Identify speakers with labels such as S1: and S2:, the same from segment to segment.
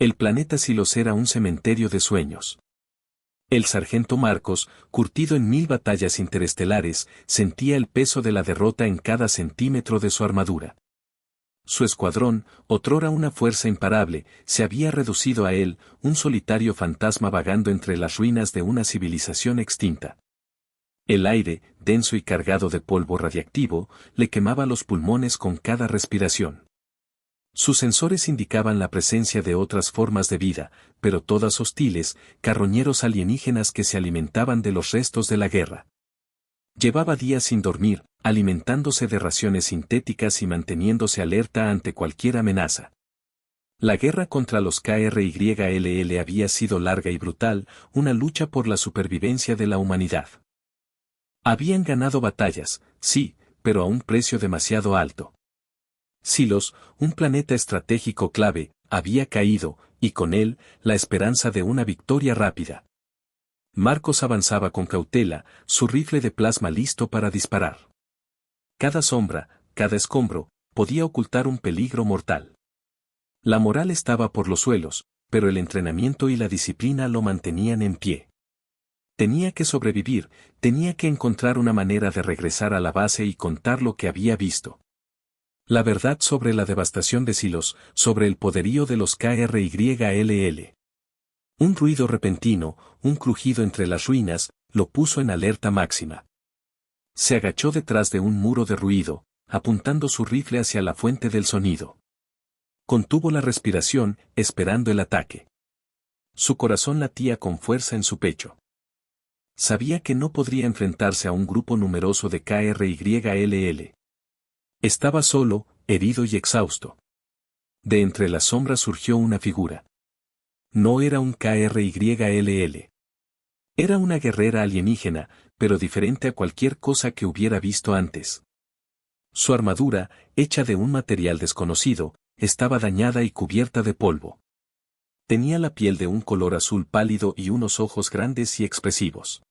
S1: El planeta Silos era un cementerio de sueños. El sargento Marcos, curtido en 1000 batallas interestelares, sentía el peso de la derrota en cada centímetro de su armadura. Su escuadrón, otrora una fuerza imparable, se había reducido a él, un solitario fantasma vagando entre las ruinas de una civilización extinta. El aire, denso y cargado de polvo radiactivo, le quemaba los pulmones con cada respiración. Sus sensores indicaban la presencia de otras formas de vida, pero todas hostiles, carroñeros alienígenas que se alimentaban de los restos de la guerra. Llevaba días sin dormir, alimentándose de raciones sintéticas y manteniéndose alerta ante cualquier amenaza. La guerra contra los KRYLL había sido larga y brutal, una lucha por la supervivencia de la humanidad. Habían ganado batallas, sí, pero a un precio demasiado alto. Silos, un planeta estratégico clave, había caído, y con él, la esperanza de una victoria rápida. Marcos avanzaba con cautela, su rifle de plasma listo para disparar. Cada sombra, cada escombro, podía ocultar un peligro mortal. La moral estaba por los suelos, pero el entrenamiento y la disciplina lo mantenían en pie. Tenía que sobrevivir, tenía que encontrar una manera de regresar a la base y contar lo que había visto. La verdad sobre la devastación de Silos, sobre el poderío de los KRYLL. Un ruido repentino, un crujido entre las ruinas, lo puso en alerta máxima. Se agachó detrás de un muro de ruido, apuntando su rifle hacia la fuente del sonido. Contuvo la respiración, esperando el ataque. Su corazón latía con fuerza en su pecho. Sabía que no podría enfrentarse a un grupo numeroso de KRYLL. Estaba solo, herido y exhausto. De entre las sombras surgió una figura. No era un KRYLL. Era una guerrera alienígena, pero diferente a cualquier cosa que hubiera visto antes. Su armadura, hecha de un material desconocido, estaba dañada y cubierta de polvo. Tenía la piel de un color azul pálido y unos ojos grandes y expresivos.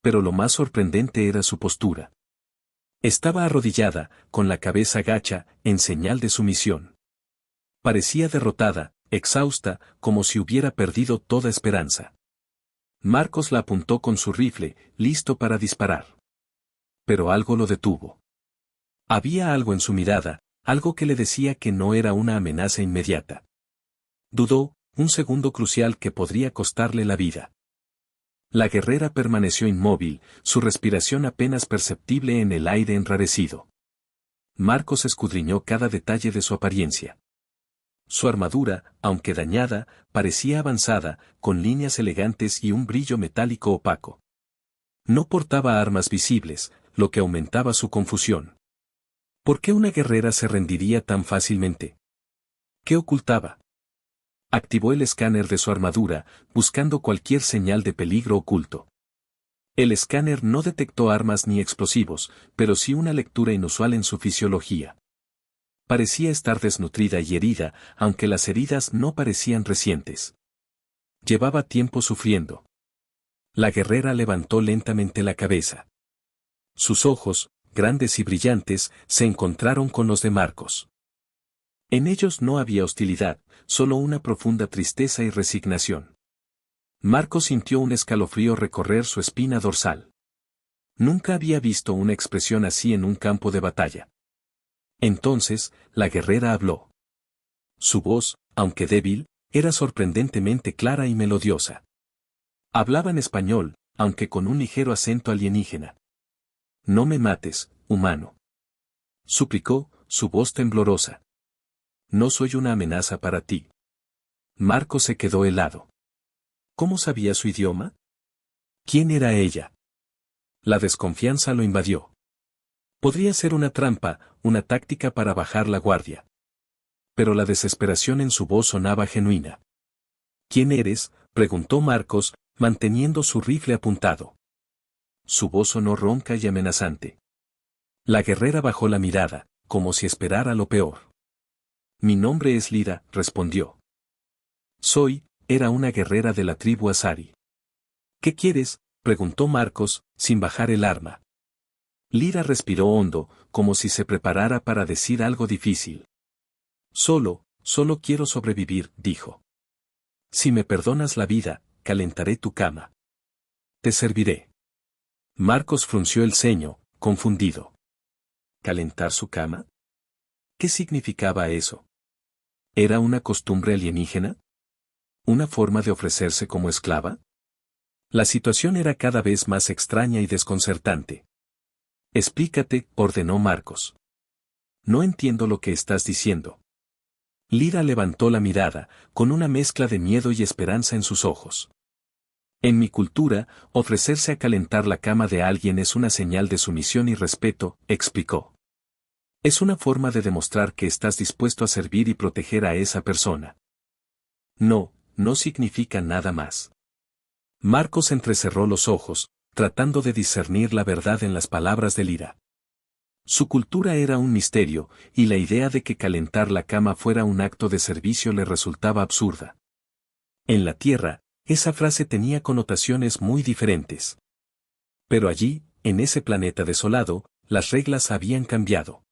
S1: Pero lo más sorprendente era su postura. Estaba arrodillada, con la cabeza gacha, en señal de sumisión. Parecía derrotada, exhausta, como si hubiera perdido toda esperanza. Marcos la apuntó con su rifle, listo para disparar. Pero algo lo detuvo. Había algo en su mirada, algo que le decía que no era una amenaza inmediata. Dudó, un segundo crucial que podría costarle la vida. La guerrera permaneció inmóvil, su respiración apenas perceptible en el aire enrarecido. Marcos escudriñó cada detalle de su apariencia. Su armadura, aunque dañada, parecía avanzada, con líneas elegantes y un brillo metálico opaco. No portaba armas visibles, lo que aumentaba su confusión. ¿Por qué una guerrera se rendiría tan fácilmente? ¿Qué ocultaba? Activó el escáner de su armadura, buscando cualquier señal de peligro oculto. El escáner no detectó armas ni explosivos, pero sí una lectura inusual en su fisiología. Parecía estar desnutrida y herida, aunque las heridas no parecían recientes. Llevaba tiempo sufriendo. La guerrera levantó lentamente la cabeza. Sus ojos, grandes y brillantes, se encontraron con los de Marcos. En ellos no había hostilidad, solo una profunda tristeza y resignación. Marcos sintió un escalofrío recorrer su espina dorsal. Nunca había visto una expresión así en un campo de batalla. Entonces, la guerrera habló. Su voz, aunque débil, era sorprendentemente clara y melodiosa. Hablaba en español, aunque con un ligero acento alienígena. No me mates, humano. Suplicó, su voz temblorosa. No soy una amenaza para ti. Marcos se quedó helado. ¿Cómo sabía su idioma? ¿Quién era ella? La desconfianza lo invadió. Podría ser una trampa, una táctica para bajar la guardia. Pero la desesperación en su voz sonaba genuina. ¿Quién eres?, preguntó Marcos, manteniendo su rifle apuntado. Su voz sonó ronca y amenazante. La guerrera bajó la mirada, como si esperara lo peor. Mi nombre es Lira, respondió. Era una guerrera de la tribu Asari. ¿Qué quieres?, preguntó Marcos, sin bajar el arma. Lira respiró hondo, como si se preparara para decir algo difícil. Solo quiero sobrevivir, dijo. Si me perdonas la vida, calentaré tu cama. Te serviré. Marcos frunció el ceño, confundido. ¿Calentar su cama? ¿Qué significaba eso? ¿Era una costumbre alienígena? ¿Una forma de ofrecerse como esclava? La situación era cada vez más extraña y desconcertante. Explícate, ordenó Marcos. No entiendo lo que estás diciendo. Lira levantó la mirada, con una mezcla de miedo y esperanza en sus ojos. En mi cultura, ofrecerse a calentar la cama de alguien es una señal de sumisión y respeto, explicó. Es una forma de demostrar que estás dispuesto a servir y proteger a esa persona. No, no significa nada más. Marcos entrecerró los ojos, tratando de discernir la verdad en las palabras de Lira. Su cultura era un misterio, y la idea de que calentar la cama fuera un acto de servicio le resultaba absurda. En la Tierra, esa frase tenía connotaciones muy diferentes. Pero allí, en ese planeta desolado, las reglas habían cambiado.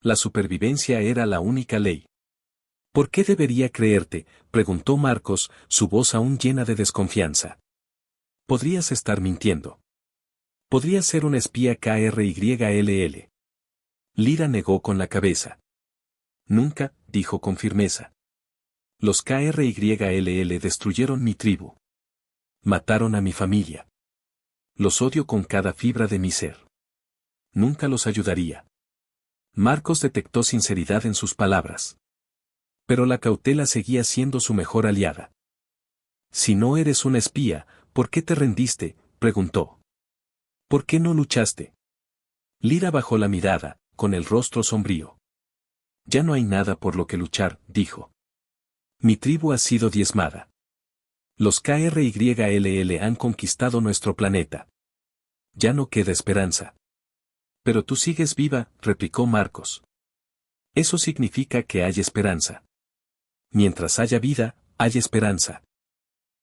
S1: La supervivencia era la única ley. ¿Por qué debería creerte?, preguntó Marcos, su voz aún llena de desconfianza. Podrías estar mintiendo. Podrías ser un espía KRYLL. Lira negó con la cabeza. Nunca, dijo con firmeza. Los KRYLL destruyeron mi tribu. Mataron a mi familia. Los odio con cada fibra de mi ser. Nunca los ayudaría. Marcos detectó sinceridad en sus palabras. Pero la cautela seguía siendo su mejor aliada. Si no eres una espía, ¿por qué te rendiste?, preguntó. ¿Por qué no luchaste? Lira bajó la mirada, con el rostro sombrío. Ya no hay nada por lo que luchar, dijo. Mi tribu ha sido diezmada. Los KRYLL han conquistado nuestro planeta. Ya no queda esperanza. Pero tú sigues viva, replicó Marcos. Eso significa que hay esperanza. Mientras haya vida, hay esperanza.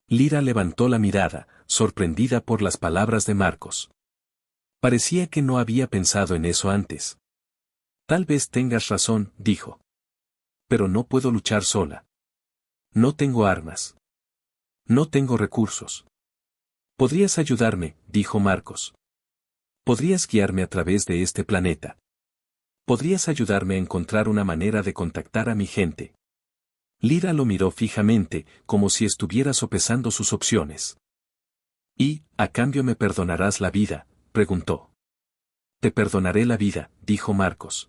S1: Lira levantó la mirada, sorprendida por las palabras de Marcos. Parecía que no había pensado en eso antes. Tal vez tengas razón, dijo. Pero no puedo luchar sola. No tengo armas. No tengo recursos. Podrías ayudarme, dijo Marcos. Podrías guiarme a través de este planeta. Podrías ayudarme a encontrar una manera de contactar a mi gente. Lira lo miró fijamente, como si estuviera sopesando sus opciones. ¿Y, a cambio me perdonarás la vida?, preguntó. Te perdonaré la vida, dijo Marcos.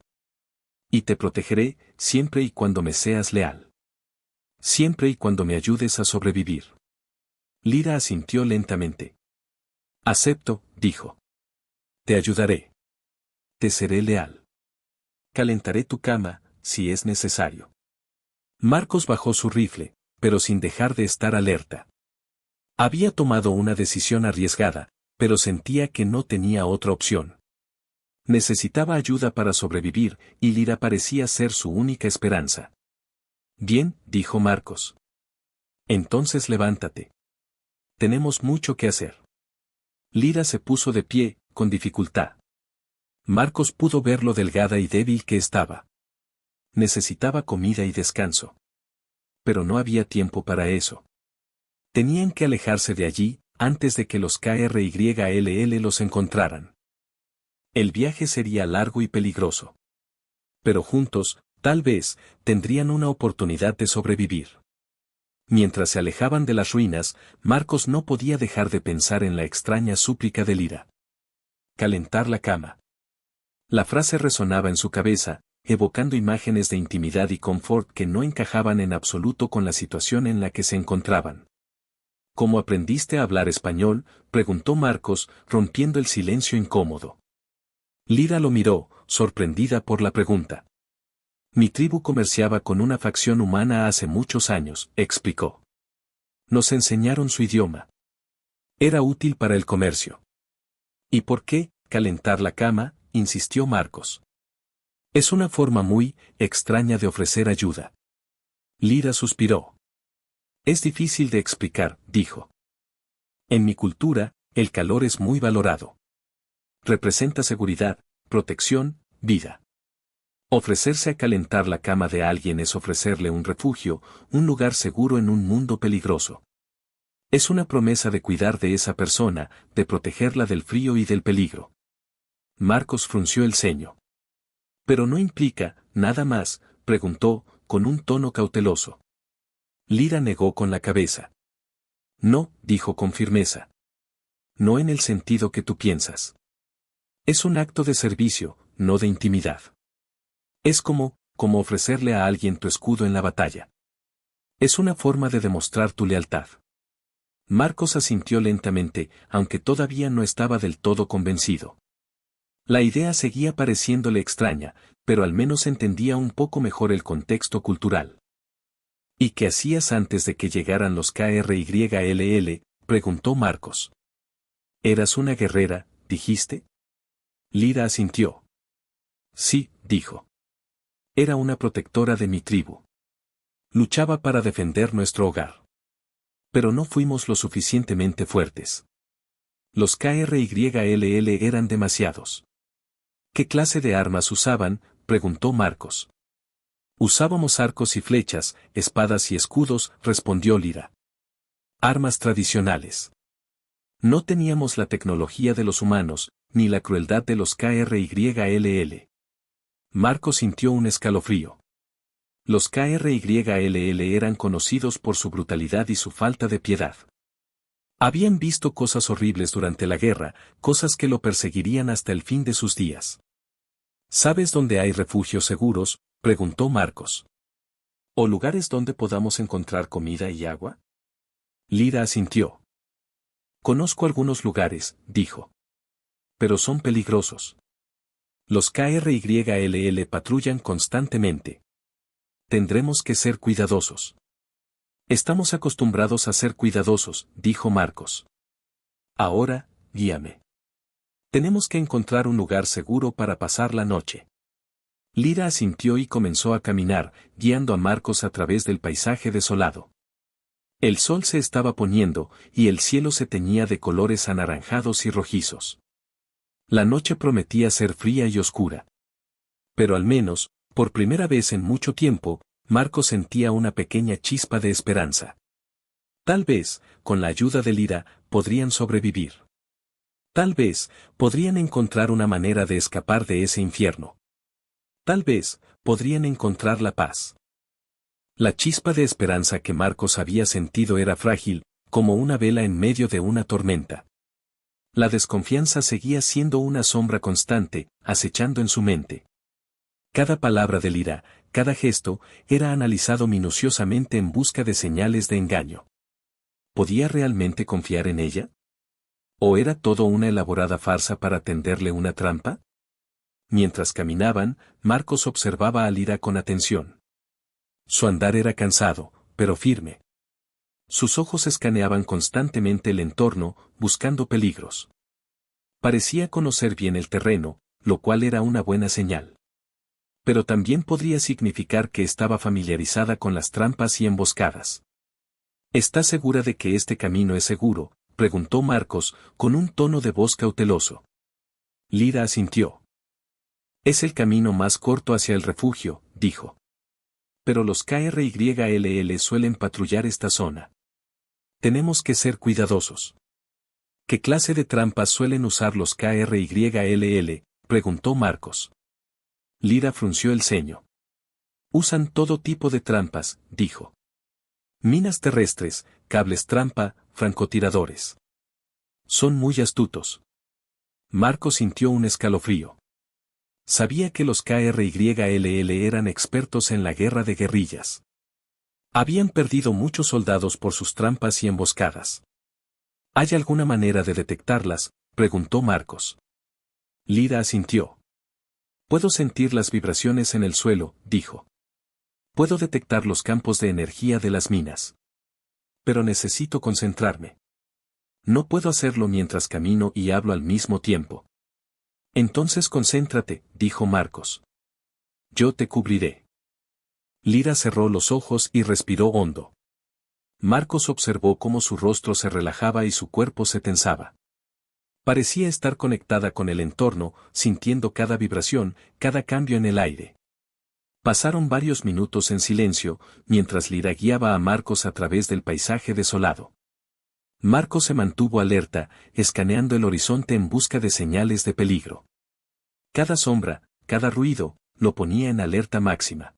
S1: Y te protegeré, siempre y cuando me seas leal. Siempre y cuando me ayudes a sobrevivir. Lira asintió lentamente. Acepto, dijo. Te ayudaré. Te seré leal. Calentaré tu cama, si es necesario. Marcos bajó su rifle, pero sin dejar de estar alerta. Había tomado una decisión arriesgada, pero sentía que no tenía otra opción. Necesitaba ayuda para sobrevivir, y Lira parecía ser su única esperanza. Bien, dijo Marcos. Entonces levántate. Tenemos mucho que hacer. Lira se puso de pie, con dificultad. Marcos pudo ver lo delgada y débil que estaba. Necesitaba comida y descanso. Pero no había tiempo para eso. Tenían que alejarse de allí, antes de que los KRYLL los encontraran. El viaje sería largo y peligroso. Pero juntos, tal vez, tendrían una oportunidad de sobrevivir. Mientras se alejaban de las ruinas, Marcos no podía dejar de pensar en la extraña súplica de Lira. Calentar la cama. La frase resonaba en su cabeza, evocando imágenes de intimidad y confort que no encajaban en absoluto con la situación en la que se encontraban. ¿Cómo aprendiste a hablar español?, preguntó Marcos, rompiendo el silencio incómodo. Lira lo miró, sorprendida por la pregunta. Mi tribu comerciaba con una facción humana hace muchos años, explicó. Nos enseñaron su idioma. Era útil para el comercio. ¿Y por qué calentar la cama?, insistió Marcos. Es una forma muy extraña de ofrecer ayuda. Lira suspiró. Es difícil de explicar, dijo. En mi cultura, el calor es muy valorado. Representa seguridad, protección, vida. Ofrecerse a calentar la cama de alguien es ofrecerle un refugio, un lugar seguro en un mundo peligroso. Es una promesa de cuidar de esa persona, de protegerla del frío y del peligro. Marcos frunció el ceño. ¿Pero no implica, nada más?, preguntó, con un tono cauteloso. Lyra negó con la cabeza. No, dijo con firmeza. No en el sentido que tú piensas. Es un acto de servicio, no de intimidad. Es como ofrecerle a alguien tu escudo en la batalla. Es una forma de demostrar tu lealtad. Marcos asintió lentamente, aunque todavía no estaba del todo convencido. La idea seguía pareciéndole extraña, pero al menos entendía un poco mejor el contexto cultural. ¿Y qué hacías antes de que llegaran los KRYLL?, preguntó Marcos. Eras una guerrera, dijiste. Lyra asintió. Sí, dijo. Era una protectora de mi tribu. Luchaba para defender nuestro hogar. Pero no fuimos lo suficientemente fuertes. Los KRYLL eran demasiados. ¿Qué clase de armas usaban?, preguntó Marcos. Usábamos arcos y flechas, espadas y escudos, respondió Lyra. Armas tradicionales. No teníamos la tecnología de los humanos, ni la crueldad de los KRYLL. Marcos sintió un escalofrío. Los KRYLL eran conocidos por su brutalidad y su falta de piedad. Habían visto cosas horribles durante la guerra, cosas que lo perseguirían hasta el fin de sus días. ¿Sabes dónde hay refugios seguros?, preguntó Marcos. ¿O lugares donde podamos encontrar comida y agua? Lyra asintió. Conozco algunos lugares, dijo. Pero son peligrosos. Los KRYLL patrullan constantemente. Tendremos que ser cuidadosos. Estamos acostumbrados a ser cuidadosos, dijo Marcos. Ahora, guíame. Tenemos que encontrar un lugar seguro para pasar la noche. Lyra asintió y comenzó a caminar, guiando a Marcos a través del paisaje desolado. El sol se estaba poniendo, y el cielo se teñía de colores anaranjados y rojizos. La noche prometía ser fría y oscura. Pero al menos, por primera vez en mucho tiempo, Marcos sentía una pequeña chispa de esperanza. Tal vez, con la ayuda de Lyra, podrían sobrevivir. Tal vez, podrían encontrar una manera de escapar de ese infierno. Tal vez, podrían encontrar la paz. La chispa de esperanza que Marcos había sentido era frágil, como una vela en medio de una tormenta. La desconfianza seguía siendo una sombra constante, acechando en su mente. Cada palabra de Lyra, cada gesto, era analizado minuciosamente en busca de señales de engaño. ¿Podía realmente confiar en ella? ¿O era todo una elaborada farsa para tenderle una trampa? Mientras caminaban, Marcos observaba a Lyra con atención. Su andar era cansado, pero firme. Sus ojos escaneaban constantemente el entorno, buscando peligros. Parecía conocer bien el terreno, lo cual era una buena señal. Pero también podría significar que estaba familiarizada con las trampas y emboscadas. ¿Estás segura de que este camino es seguro?, preguntó Marcos, con un tono de voz cauteloso. Lyra asintió. Es el camino más corto hacia el refugio, dijo. Pero los KRYLL suelen patrullar esta zona. Tenemos que ser cuidadosos. ¿Qué clase de trampas suelen usar los KRYLL?, preguntó Marcos. Lyra frunció el ceño. Usan todo tipo de trampas, dijo. Minas terrestres, cables trampa, francotiradores. Son muy astutos. Marcos sintió un escalofrío. Sabía que los KRYLL eran expertos en la guerra de guerrillas. Habían perdido muchos soldados por sus trampas y emboscadas. ¿Hay alguna manera de detectarlas?, preguntó Marcos. Lyra asintió. Puedo sentir las vibraciones en el suelo, dijo. Puedo detectar los campos de energía de las minas. Pero necesito concentrarme. No puedo hacerlo mientras camino y hablo al mismo tiempo. Entonces concéntrate, dijo Marcos. Yo te cubriré. Lyra cerró los ojos y respiró hondo. Marcos observó cómo su rostro se relajaba y su cuerpo se tensaba. Parecía estar conectada con el entorno, sintiendo cada vibración, cada cambio en el aire. Pasaron varios minutos en silencio, mientras Lyra guiaba a Marcos a través del paisaje desolado. Marcos se mantuvo alerta, escaneando el horizonte en busca de señales de peligro. Cada sombra, cada ruido, lo ponía en alerta máxima.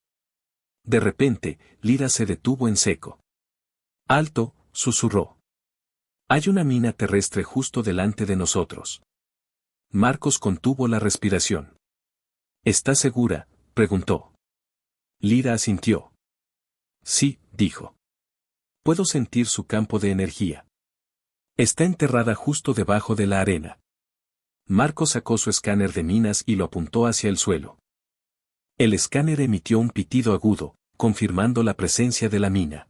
S1: De repente, Lyra se detuvo en seco. «Alto», susurró. «Hay una mina terrestre justo delante de nosotros». Marcos contuvo la respiración. «¿Estás segura?», preguntó. Lyra asintió. «Sí», dijo. «Puedo sentir su campo de energía. Está enterrada justo debajo de la arena». Marcos sacó su escáner de minas y lo apuntó hacia el suelo. El escáner emitió un pitido agudo, confirmando la presencia de la mina.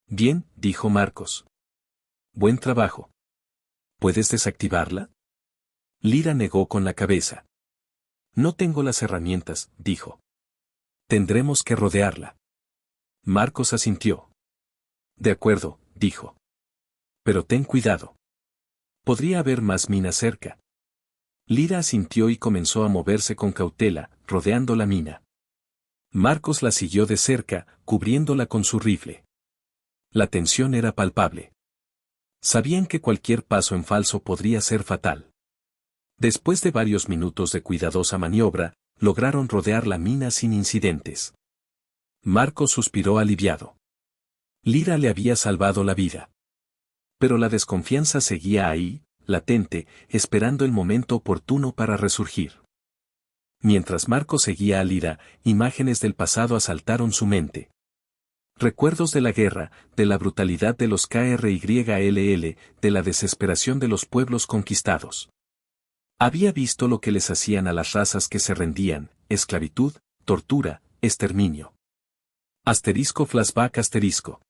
S1: «Bien», dijo Marcos. «Buen trabajo. ¿Puedes desactivarla?». Lyra negó con la cabeza. «No tengo las herramientas», dijo. «Tendremos que rodearla». Marcos asintió. «De acuerdo», dijo. «Pero ten cuidado. Podría haber más minas cerca». Lyra asintió y comenzó a moverse con cautela, rodeando la mina. Marcos la siguió de cerca, cubriéndola con su rifle. La tensión era palpable. Sabían que cualquier paso en falso podría ser fatal. Después de varios minutos de cuidadosa maniobra, lograron rodear la mina sin incidentes. Marcos suspiró aliviado. Lyra le había salvado la vida. Pero la desconfianza seguía ahí, latente, esperando el momento oportuno para resurgir. Mientras Marcos seguía a Lyra, imágenes del pasado asaltaron su mente. Recuerdos de la guerra, de la brutalidad de los KRYLL, de la desesperación de los pueblos conquistados. Había visto lo que les hacían a las razas que se rendían: esclavitud, tortura, exterminio. Asterisco flashback asterisco.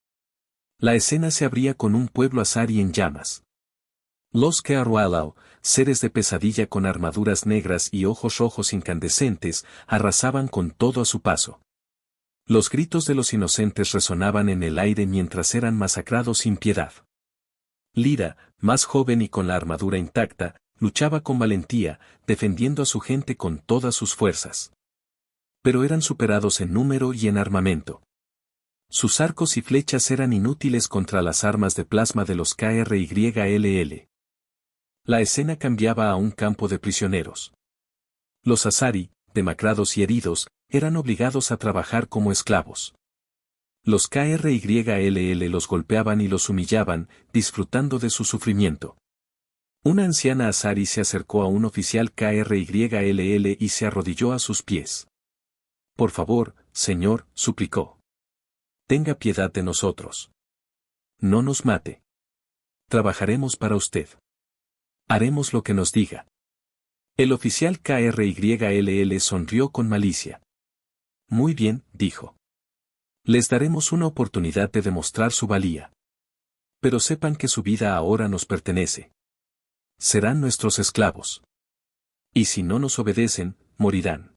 S1: La escena se abría con un pueblo azarí en llamas. Los Kearwalau, seres de pesadilla con armaduras negras y ojos rojos incandescentes, arrasaban con todo a su paso. Los gritos de los inocentes resonaban en el aire mientras eran masacrados sin piedad. Lyra, más joven y con la armadura intacta, luchaba con valentía, defendiendo a su gente con todas sus fuerzas. Pero eran superados en número y en armamento. Sus arcos y flechas eran inútiles contra las armas de plasma de los KRYLL. La escena cambiaba a un campo de prisioneros. Los azarí, demacrados y heridos, eran obligados a trabajar como esclavos. Los KRYLL los golpeaban y los humillaban, disfrutando de su sufrimiento. Una anciana azarí se acercó a un oficial KRYLL y se arrodilló a sus pies. «Por favor, señor», suplicó. «Tenga piedad de nosotros. No nos mate. Trabajaremos para usted. Haremos lo que nos diga». El oficial KRYLL sonrió con malicia. «Muy bien», dijo. «Les daremos una oportunidad de demostrar su valía. Pero sepan que su vida ahora nos pertenece. Serán nuestros esclavos. Y si no nos obedecen, morirán».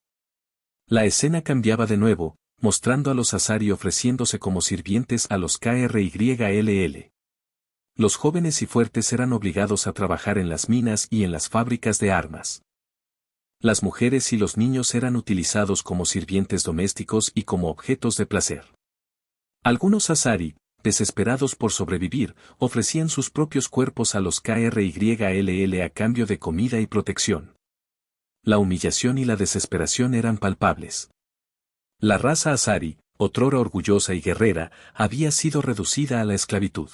S1: La escena cambiaba de nuevo, mostrando a los azarí ofreciéndose como sirvientes a los KRYLL. Los jóvenes y fuertes eran obligados a trabajar en las minas y en las fábricas de armas. Las mujeres y los niños eran utilizados como sirvientes domésticos y como objetos de placer. Algunos azarí, desesperados por sobrevivir, ofrecían sus propios cuerpos a los KRYLL a cambio de comida y protección. La humillación y la desesperación eran palpables. La raza azarí, otrora orgullosa y guerrera, había sido reducida a la esclavitud.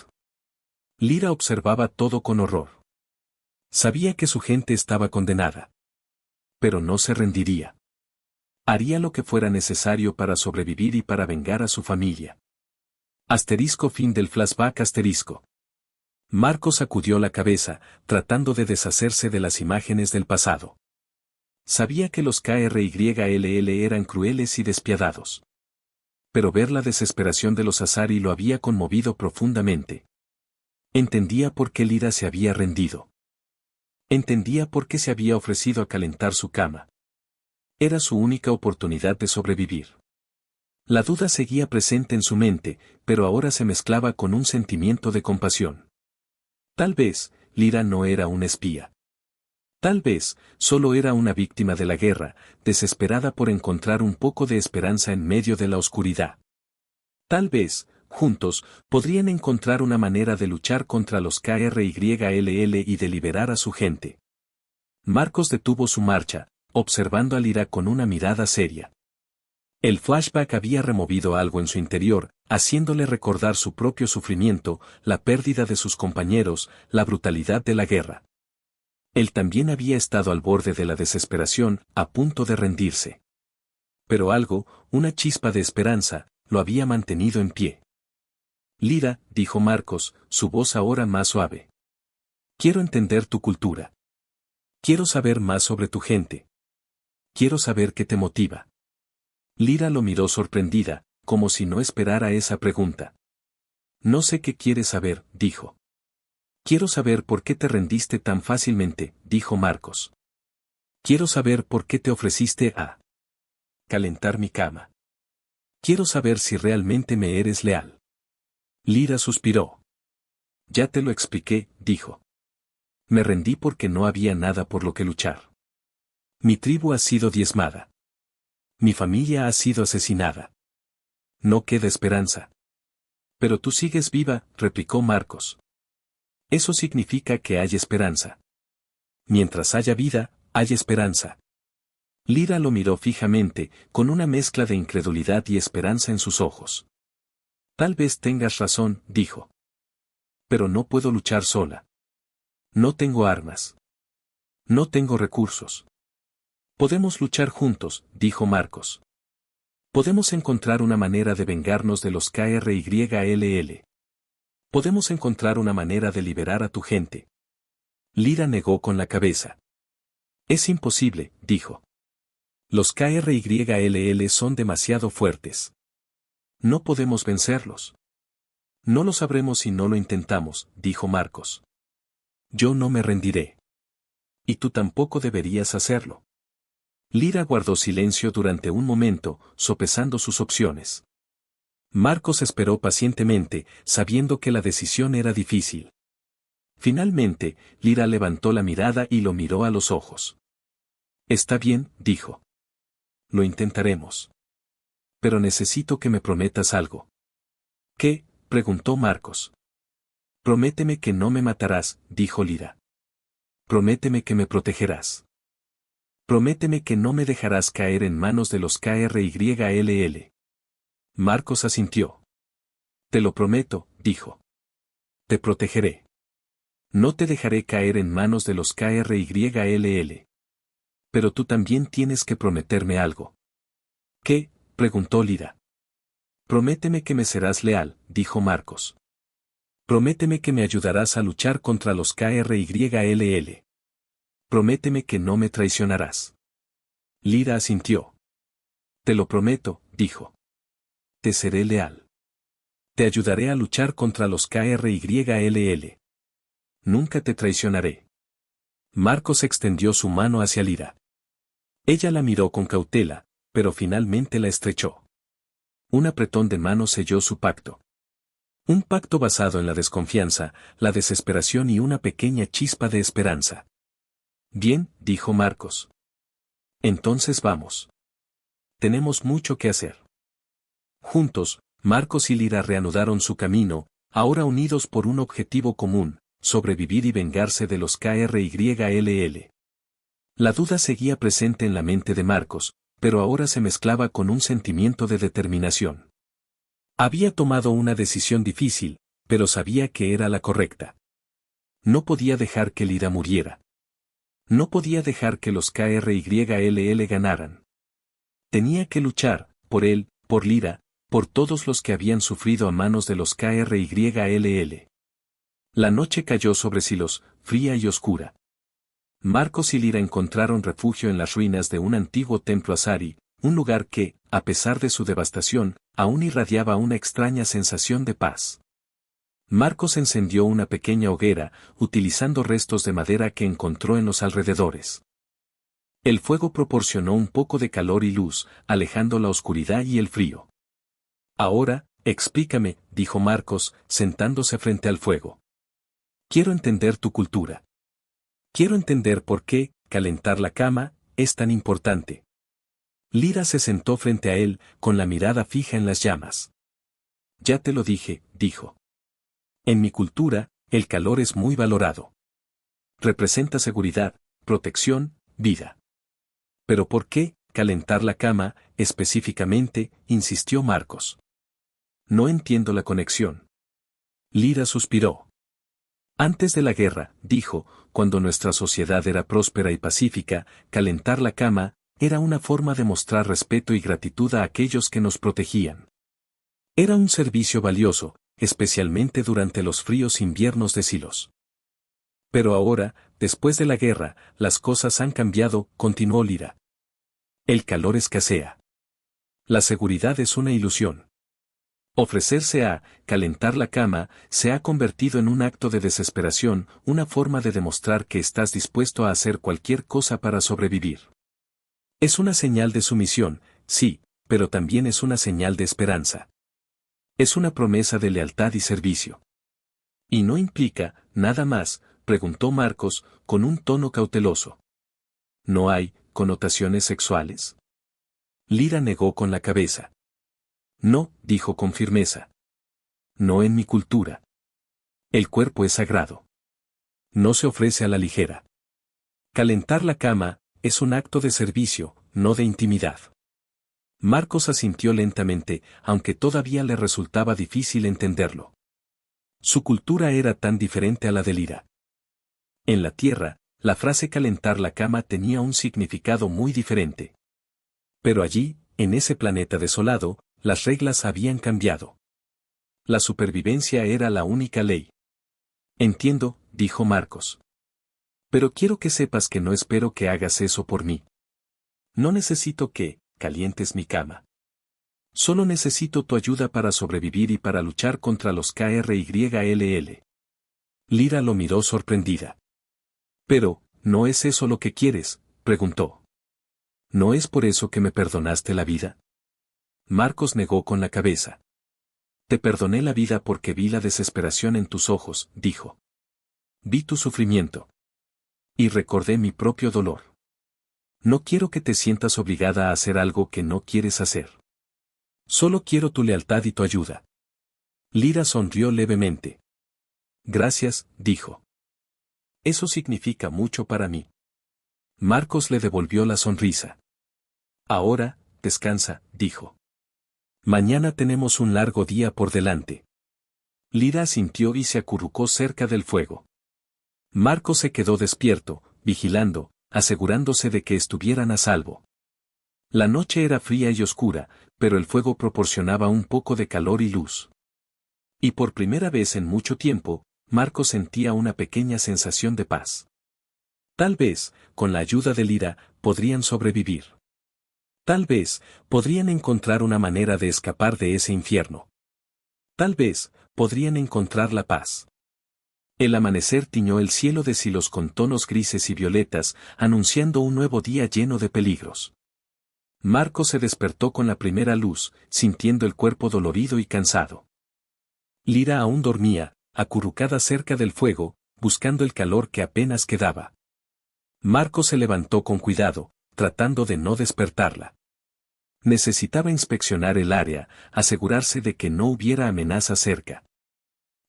S1: Lyra observaba todo con horror. Sabía que su gente estaba condenada. Pero no se rendiría. Haría lo que fuera necesario para sobrevivir y para vengar a su familia. Asterisco fin del flashback asterisco. Marcos sacudió la cabeza, tratando de deshacerse de las imágenes del pasado. Sabía que los KRYLL eran crueles y despiadados. Pero ver la desesperación de los azarí lo había conmovido profundamente. Entendía por qué Lyra se había rendido. Entendía por qué se había ofrecido a calentar su cama. Era su única oportunidad de sobrevivir. La duda seguía presente en su mente, pero ahora se mezclaba con un sentimiento de compasión. Tal vez, Lyra no era un espía. Tal vez, solo era una víctima de la guerra, desesperada por encontrar un poco de esperanza en medio de la oscuridad. Tal vez, juntos, podrían encontrar una manera de luchar contra los KRYLL y de liberar a su gente. Marcos detuvo su marcha, observando a Lyra con una mirada seria. El flashback había removido algo en su interior, haciéndole recordar su propio sufrimiento, la pérdida de sus compañeros, la brutalidad de la guerra. Él también había estado al borde de la desesperación, a punto de rendirse. Pero algo, una chispa de esperanza, lo había mantenido en pie. Lyra, dijo Marcos, su voz ahora más suave. Quiero entender tu cultura. Quiero saber más sobre tu gente. Quiero saber qué te motiva. Lyra lo miró sorprendida, como si no esperara esa pregunta. No sé qué quieres saber, dijo. Quiero saber por qué te rendiste tan fácilmente, dijo Marcos. Quiero saber por qué te ofreciste a calentar mi cama. Quiero saber si realmente me eres leal. Lyra suspiró. Ya te lo expliqué, dijo. Me rendí porque no había nada por lo que luchar. Mi tribu ha sido diezmada. Mi familia ha sido asesinada. No queda esperanza. Pero tú sigues viva, replicó Marcos. Eso significa que hay esperanza. Mientras haya vida, hay esperanza. Lyra lo miró fijamente, con una mezcla de incredulidad y esperanza en sus ojos. Tal vez tengas razón, dijo. Pero no puedo luchar sola. No tengo armas. No tengo recursos. Podemos luchar juntos, dijo Marcos. Podemos encontrar una manera de vengarnos de los KRYLL. Podemos encontrar una manera de liberar a tu gente. Lyra negó con la cabeza. Es imposible, dijo. Los KRYLL son demasiado fuertes. No podemos vencerlos. No lo sabremos si no lo intentamos, dijo Marcos. Yo no me rendiré. Y tú tampoco deberías hacerlo. Lyra guardó silencio durante un momento, sopesando sus opciones. Marcos esperó pacientemente, sabiendo que la decisión era difícil. Finalmente, Lyra levantó la mirada y lo miró a los ojos. Está bien, dijo. Lo intentaremos. Pero necesito que me prometas algo. ¿Qué? Preguntó Marcos. Prométeme que no me matarás, dijo Lyra. Prométeme que me protegerás. Prométeme que no me dejarás caer en manos de los KRYLL. Marcos asintió. Te lo prometo, dijo. Te protegeré. No te dejaré caer en manos de los KRYLL. Pero tú también tienes que prometerme algo. ¿Qué? Preguntó Lyra. Prométeme que me serás leal, dijo Marcos. Prométeme que me ayudarás a luchar contra los KRYLL. Prométeme que no me traicionarás. Lyra asintió. Te lo prometo, dijo. Te seré leal. Te ayudaré a luchar contra los KRYLL. Nunca te traicionaré. Marcos extendió su mano hacia Lyra. Ella la miró con cautela, pero finalmente la estrechó. Un apretón de mano selló su pacto. Un pacto basado en la desconfianza, la desesperación y una pequeña chispa de esperanza. Bien, dijo Marcos. Entonces vamos. Tenemos mucho que hacer. Juntos, Marcos y Lyra reanudaron su camino, ahora unidos por un objetivo común, sobrevivir y vengarse de los KRYLL. La duda seguía presente en la mente de Marcos, pero ahora se mezclaba con un sentimiento de determinación. Había tomado una decisión difícil, pero sabía que era la correcta. No podía dejar que Lyra muriera. No podía dejar que los KRYLL ganaran. Tenía que luchar, por él, por Lyra, por todos los que habían sufrido a manos de los KRYLL. La noche cayó sobre Silos, fría y oscura. Marcos y Lyra encontraron refugio en las ruinas de un antiguo templo Asari, un lugar que, a pesar de su devastación, aún irradiaba una extraña sensación de paz. Marcos encendió una pequeña hoguera, utilizando restos de madera que encontró en los alrededores. El fuego proporcionó un poco de calor y luz, alejando la oscuridad y el frío. Ahora, explícame, dijo Marcos, sentándose frente al fuego. Quiero entender tu cultura. Quiero entender por qué calentar la cama es tan importante. Lyra se sentó frente a él, con la mirada fija en las llamas. Ya te lo dije, dijo. En mi cultura, el calor es muy valorado. Representa seguridad, protección, vida. ¿Pero por qué calentar la cama, específicamente?, insistió Marcos. No entiendo la conexión. Lyra suspiró. Antes de la guerra, dijo, cuando nuestra sociedad era próspera y pacífica, calentar la cama era una forma de mostrar respeto y gratitud a aquellos que nos protegían. Era un servicio valioso, especialmente durante los fríos inviernos de Silos. Pero ahora, después de la guerra, las cosas han cambiado, continuó Lyra. El calor escasea. La seguridad es una ilusión. Ofrecerse a calentar la cama se ha convertido en un acto de desesperación, una forma de demostrar que estás dispuesto a hacer cualquier cosa para sobrevivir. Es una señal de sumisión, sí, pero también es una señal de esperanza. Es una promesa de lealtad y servicio. ¿Y no implica nada más?, preguntó Marcos, con un tono cauteloso. ¿No hay connotaciones sexuales? Lyra negó con la cabeza. No, dijo con firmeza. No en mi cultura. El cuerpo es sagrado. No se ofrece a la ligera. Calentar la cama es un acto de servicio, no de intimidad. Marcos asintió lentamente, aunque todavía le resultaba difícil entenderlo. Su cultura era tan diferente a la de Lyra. En la tierra, la frase calentar la cama tenía un significado muy diferente. Pero allí, en ese planeta desolado, las reglas habían cambiado. La supervivencia era la única ley. Entiendo, dijo Marcos. Pero quiero que sepas que no espero que hagas eso por mí. No necesito que calientes mi cama. Solo necesito tu ayuda para sobrevivir y para luchar contra los KRYLL. Lyra lo miró sorprendida. Pero, ¿no es eso lo que quieres?, preguntó. ¿No es por eso que me perdonaste la vida? Marcos negó con la cabeza. Te perdoné la vida porque vi la desesperación en tus ojos, dijo. Vi tu sufrimiento. Y recordé mi propio dolor. No quiero que te sientas obligada a hacer algo que no quieres hacer. Solo quiero tu lealtad y tu ayuda. Lyra sonrió levemente. Gracias, dijo. Eso significa mucho para mí. Marcos le devolvió la sonrisa. Ahora, descansa, dijo. Mañana tenemos un largo día por delante. Lyra asintió y se acurrucó cerca del fuego. Marcos se quedó despierto, vigilando, asegurándose de que estuvieran a salvo. La noche era fría y oscura, pero el fuego proporcionaba un poco de calor y luz. Y por primera vez en mucho tiempo, Marcos sentía una pequeña sensación de paz. Tal vez, con la ayuda de Lyra, podrían sobrevivir. Tal vez, podrían encontrar una manera de escapar de ese infierno. Tal vez, podrían encontrar la paz. El amanecer tiñó el cielo de Silos con tonos grises y violetas, anunciando un nuevo día lleno de peligros. Marcos se despertó con la primera luz, sintiendo el cuerpo dolorido y cansado. Lyra aún dormía, acurrucada cerca del fuego, buscando el calor que apenas quedaba. Marcos se levantó con cuidado, tratando de no despertarla. Necesitaba inspeccionar el área, asegurarse de que no hubiera amenaza cerca.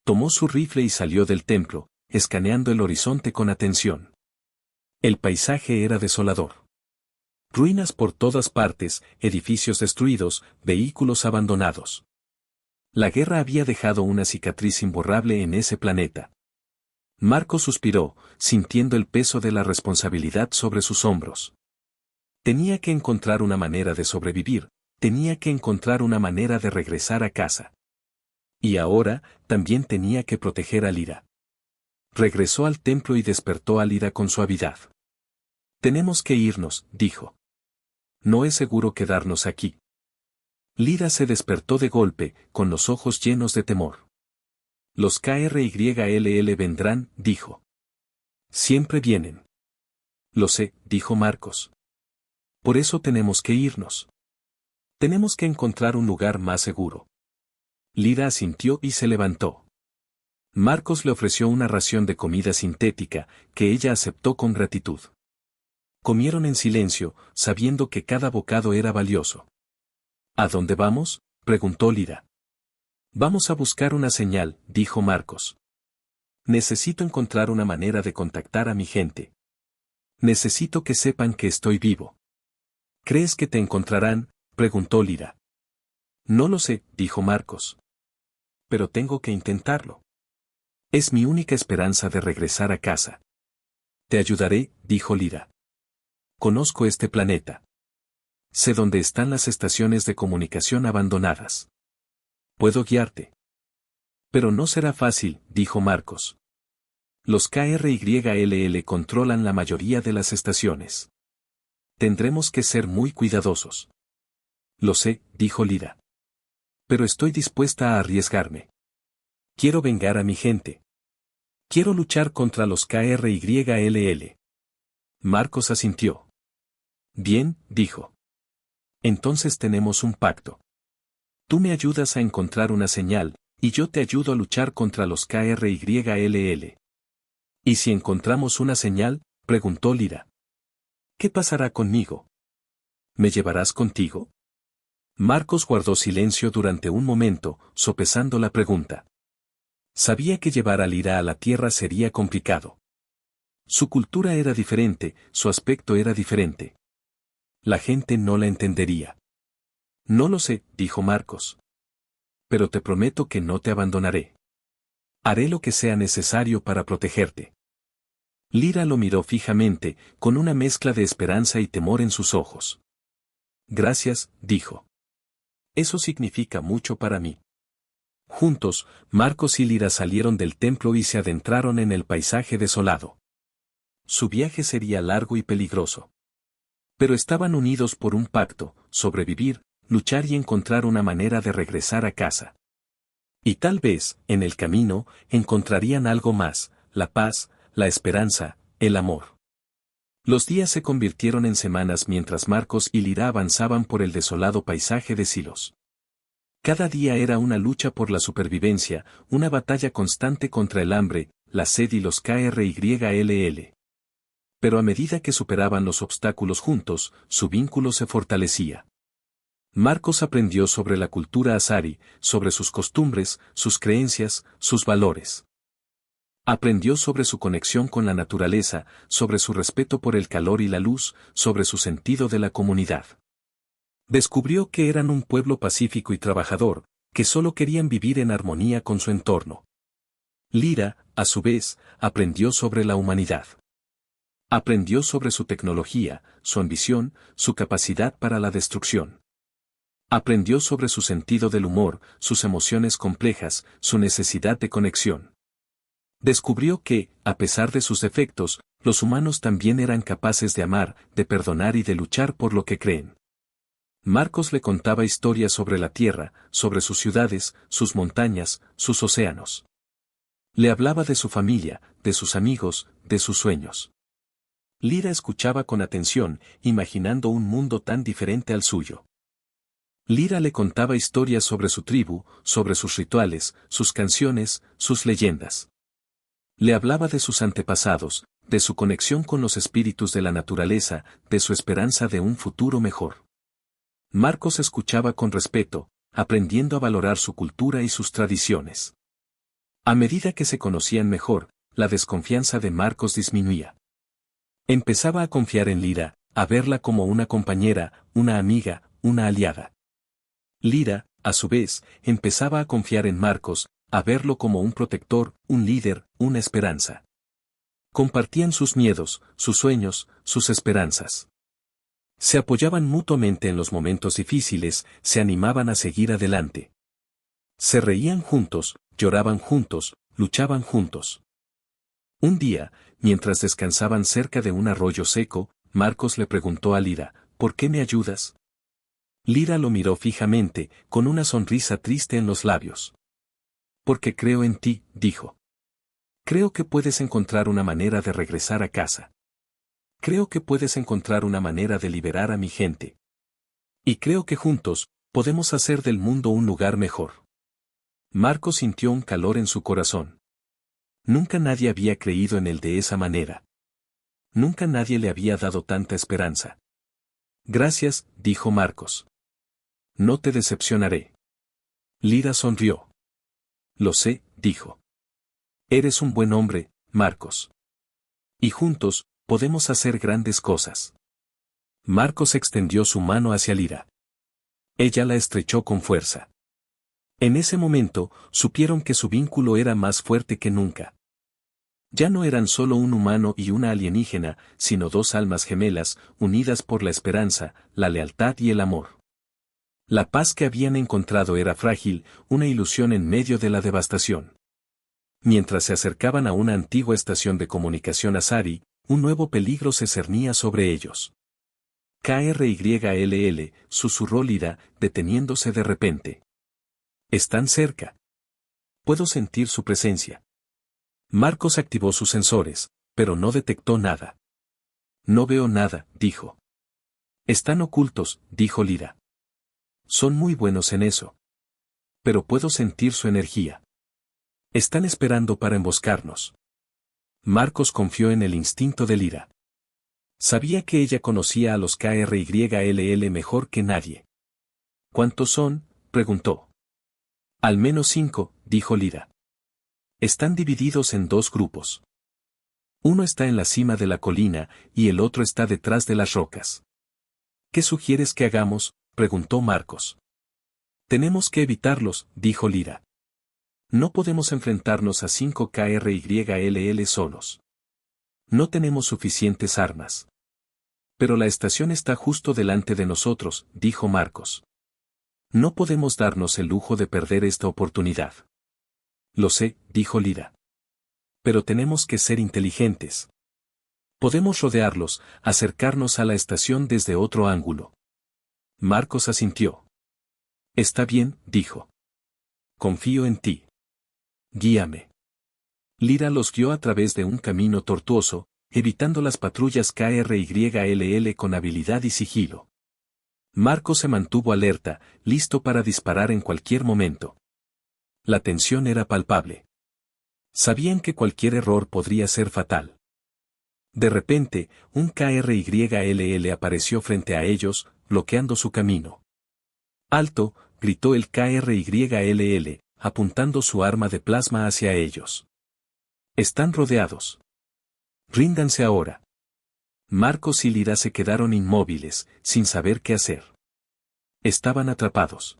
S1: Tomó su rifle y salió del templo, escaneando el horizonte con atención. El paisaje era desolador. Ruinas por todas partes, edificios destruidos, vehículos abandonados. La guerra había dejado una cicatriz imborrable en ese planeta. Marcos suspiró, sintiendo el peso de la responsabilidad sobre sus hombros. Tenía que encontrar una manera de sobrevivir, tenía que encontrar una manera de regresar a casa. Y ahora, también tenía que proteger a Lyra. Regresó al templo y despertó a Lyra con suavidad. Tenemos que irnos, dijo. No es seguro quedarnos aquí. Lyra se despertó de golpe, con los ojos llenos de temor. Los KRYLL vendrán, dijo. Siempre vienen. Lo sé, dijo Marcos. Por eso tenemos que irnos. Tenemos que encontrar un lugar más seguro. Lyra asintió y se levantó. Marcos le ofreció una ración de comida sintética, que ella aceptó con gratitud. Comieron en silencio, sabiendo que cada bocado era valioso. ¿A dónde vamos?, preguntó Lira. Vamos a buscar una señal, dijo Marcos. Necesito encontrar una manera de contactar a mi gente. Necesito que sepan que estoy vivo. ¿Crees que te encontrarán?, preguntó Lira. No lo sé, dijo Marcos. Pero tengo que intentarlo. Es mi única esperanza de regresar a casa. Te ayudaré, dijo Lira. Conozco este planeta. Sé dónde están las estaciones de comunicación abandonadas. Puedo guiarte. Pero no será fácil, dijo Marcos. Los KRYLL controlan la mayoría de las estaciones. Tendremos que ser muy cuidadosos. Lo sé, dijo Lira. Pero estoy dispuesta a arriesgarme. Quiero vengar a mi gente. Quiero luchar contra los KRYLL. Marcos asintió. Bien, dijo. Entonces tenemos un pacto. Tú me ayudas a encontrar una señal, y yo te ayudo a luchar contra los KRYLL. ¿Y si encontramos una señal?, preguntó Lira. ¿Qué pasará conmigo? ¿Me llevarás contigo? Marcos guardó silencio durante un momento, sopesando la pregunta. Sabía que llevar a Lira a la Tierra sería complicado. Su cultura era diferente, su aspecto era diferente. La gente no la entendería. No lo sé, dijo Marcos. Pero te prometo que no te abandonaré. Haré lo que sea necesario para protegerte. Lira lo miró fijamente, con una mezcla de esperanza y temor en sus ojos. Gracias, dijo. Eso significa mucho para mí. Juntos, Marcos y Lira salieron del templo y se adentraron en el paisaje desolado. Su viaje sería largo y peligroso. Pero estaban unidos por un pacto: sobrevivir, luchar y encontrar una manera de regresar a casa. Y tal vez, en el camino, encontrarían algo más: la paz, la esperanza, el amor. Los días se convirtieron en semanas mientras Marcos y Lira avanzaban por el desolado paisaje de Silos. Cada día era una lucha por la supervivencia, una batalla constante contra el hambre, la sed y los KRYLL. Pero a medida que superaban los obstáculos juntos, su vínculo se fortalecía. Marcos aprendió sobre la cultura azarí, sobre sus costumbres, sus creencias, sus valores. Aprendió sobre su conexión con la naturaleza, sobre su respeto por el calor y la luz, sobre su sentido de la comunidad. Descubrió que eran un pueblo pacífico y trabajador, que solo querían vivir en armonía con su entorno. Lira, a su vez, aprendió sobre la humanidad. Aprendió sobre su tecnología, su ambición, su capacidad para la destrucción. Aprendió sobre su sentido del humor, sus emociones complejas, su necesidad de conexión. Descubrió que, a pesar de sus defectos, los humanos también eran capaces de amar, de perdonar y de luchar por lo que creen. Marcos le contaba historias sobre la tierra, sobre sus ciudades, sus montañas, sus océanos. Le hablaba de su familia, de sus amigos, de sus sueños. Lira escuchaba con atención, imaginando un mundo tan diferente al suyo. Lira le contaba historias sobre su tribu, sobre sus rituales, sus canciones, sus leyendas. Le hablaba de sus antepasados, de su conexión con los espíritus de la naturaleza, de su esperanza de un futuro mejor. Marcos escuchaba con respeto, aprendiendo a valorar su cultura y sus tradiciones. A medida que se conocían mejor, la desconfianza de Marcos disminuía. Empezaba a confiar en Lira, a verla como una compañera, una amiga, una aliada. Lira, a su vez, empezaba a confiar en Marcos, a verlo como un protector, un líder, una esperanza. Compartían sus miedos, sus sueños, sus esperanzas. Se apoyaban mutuamente en los momentos difíciles, se animaban a seguir adelante. Se reían juntos, lloraban juntos, luchaban juntos. Un día, mientras descansaban cerca de un arroyo seco, Marcos le preguntó a Lira: ¿por qué me ayudas? Lira lo miró fijamente, con una sonrisa triste en los labios. Porque creo en ti, dijo. Creo que puedes encontrar una manera de regresar a casa. Creo que puedes encontrar una manera de liberar a mi gente. Y creo que juntos, podemos hacer del mundo un lugar mejor. Marcos sintió un calor en su corazón. Nunca nadie había creído en él de esa manera. Nunca nadie le había dado tanta esperanza. Gracias, dijo Marcos. No te decepcionaré. Lyra sonrió. Lo sé, dijo. Eres un buen hombre, Marcos. Y juntos, podemos hacer grandes cosas. Marcos extendió su mano hacia Lyra. Ella la estrechó con fuerza. En ese momento, supieron que su vínculo era más fuerte que nunca. Ya no eran solo un humano y una alienígena, sino dos almas gemelas, unidas por la esperanza, la lealtad y el amor. La paz que habían encontrado era frágil, una ilusión en medio de la devastación. Mientras se acercaban a una antigua estación de comunicación Asari, un nuevo peligro se cernía sobre ellos. KRYLL, susurró Lyra, deteniéndose de repente. Están cerca. Puedo sentir su presencia. Marcos activó sus sensores, pero no detectó nada. No veo nada, dijo. Están ocultos, dijo Lyra. Son muy buenos en eso. Pero puedo sentir su energía. Están esperando para emboscarnos. Marcos confió en el instinto de Lyra. Sabía que ella conocía a los KRYLL mejor que nadie. ¿Cuántos son?, preguntó. Al menos 5, dijo Lyra. Están divididos en dos grupos. Uno está en la cima de la colina, y el otro está detrás de las rocas. ¿Qué sugieres que hagamos?, preguntó Marcos. Tenemos que evitarlos, dijo Lyra. No podemos enfrentarnos a 5 KRYLL solos. No tenemos suficientes armas. Pero la estación está justo delante de nosotros, dijo Marcos. No podemos darnos el lujo de perder esta oportunidad. Lo sé, dijo Lyra. Pero tenemos que ser inteligentes. Podemos rodearlos, acercarnos a la estación desde otro ángulo. Marcos asintió. Está bien, dijo. Confío en ti. Guíame. Lyra los guió a través de un camino tortuoso, evitando las patrullas KRYLL con habilidad y sigilo. Marcos se mantuvo alerta, listo para disparar en cualquier momento. La tensión era palpable. Sabían que cualquier error podría ser fatal. De repente, un KRYLL apareció frente a ellos, bloqueando su camino. ¡Alto!, gritó el KRYLL, apuntando su arma de plasma hacia ellos. Están rodeados. Ríndanse ahora. Marcos y Lyra se quedaron inmóviles, sin saber qué hacer. Estaban atrapados.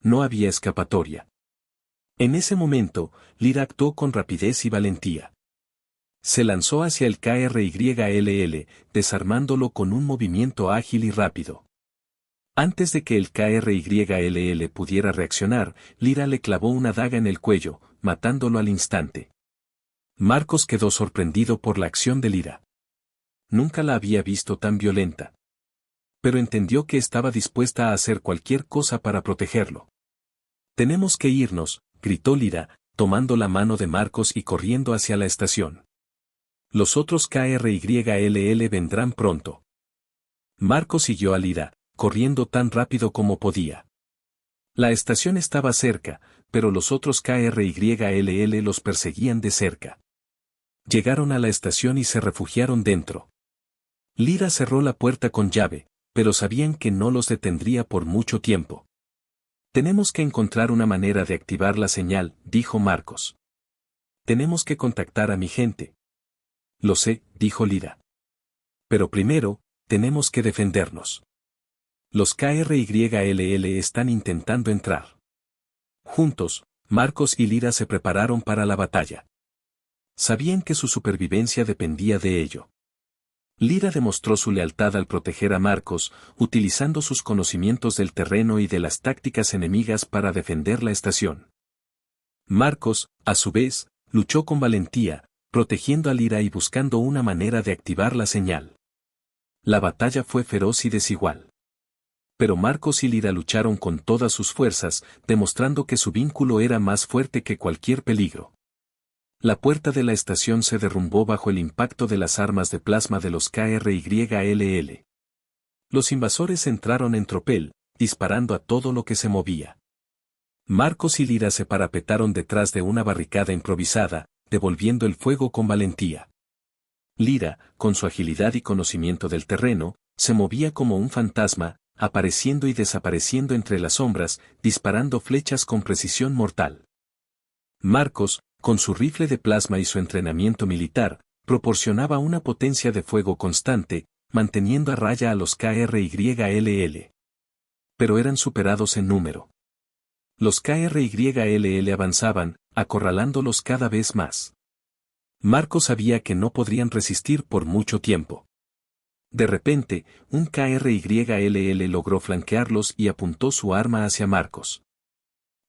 S1: No había escapatoria. En ese momento, Lyra actuó con rapidez y valentía. Se lanzó hacia el KRYLL, desarmándolo con un movimiento ágil y rápido. Antes de que el KRYLL pudiera reaccionar, Lyra le clavó una daga en el cuello, matándolo al instante. Marcos quedó sorprendido por la acción de Lyra. Nunca la había visto tan violenta. Pero entendió que estaba dispuesta a hacer cualquier cosa para protegerlo. Tenemos que irnos, gritó Lyra, tomando la mano de Marcos y corriendo hacia la estación. Los otros KRYLL vendrán pronto. Marcos siguió a Lyra, corriendo tan rápido como podía. La estación estaba cerca, pero los otros KRYLL los perseguían de cerca. Llegaron a la estación y se refugiaron dentro. Lyra cerró la puerta con llave, pero sabían que no los detendría por mucho tiempo. Tenemos que encontrar una manera de activar la señal, dijo Marcos. Tenemos que contactar a mi gente. Lo sé, dijo Lyra. Pero primero, tenemos que defendernos. Los KRYLL están intentando entrar. Juntos, Marcos y Lyra se prepararon para la batalla. Sabían que su supervivencia dependía de ello. Lyra demostró su lealtad al proteger a Marcos, utilizando sus conocimientos del terreno y de las tácticas enemigas para defender la estación. Marcos, a su vez, luchó con valentía, protegiendo a Lyra y buscando una manera de activar la señal. La batalla fue feroz y desigual. Pero Marcos y Lyra lucharon con todas sus fuerzas, demostrando que su vínculo era más fuerte que cualquier peligro. La puerta de la estación se derrumbó bajo el impacto de las armas de plasma de los KRYLL. Los invasores entraron en tropel, disparando a todo lo que se movía. Marcos y Lyra se parapetaron detrás de una barricada improvisada, devolviendo el fuego con valentía. Lira, con su agilidad y conocimiento del terreno, se movía como un fantasma, apareciendo y desapareciendo entre las sombras, disparando flechas con precisión mortal. Marcos, con su rifle de plasma y su entrenamiento militar, proporcionaba una potencia de fuego constante, manteniendo a raya a los KRYLL. Pero eran superados en número. Los KRYLL avanzaban, acorralándolos cada vez más. Marcos sabía que no podrían resistir por mucho tiempo. De repente, un KRYLL logró flanquearlos y apuntó su arma hacia Marcos.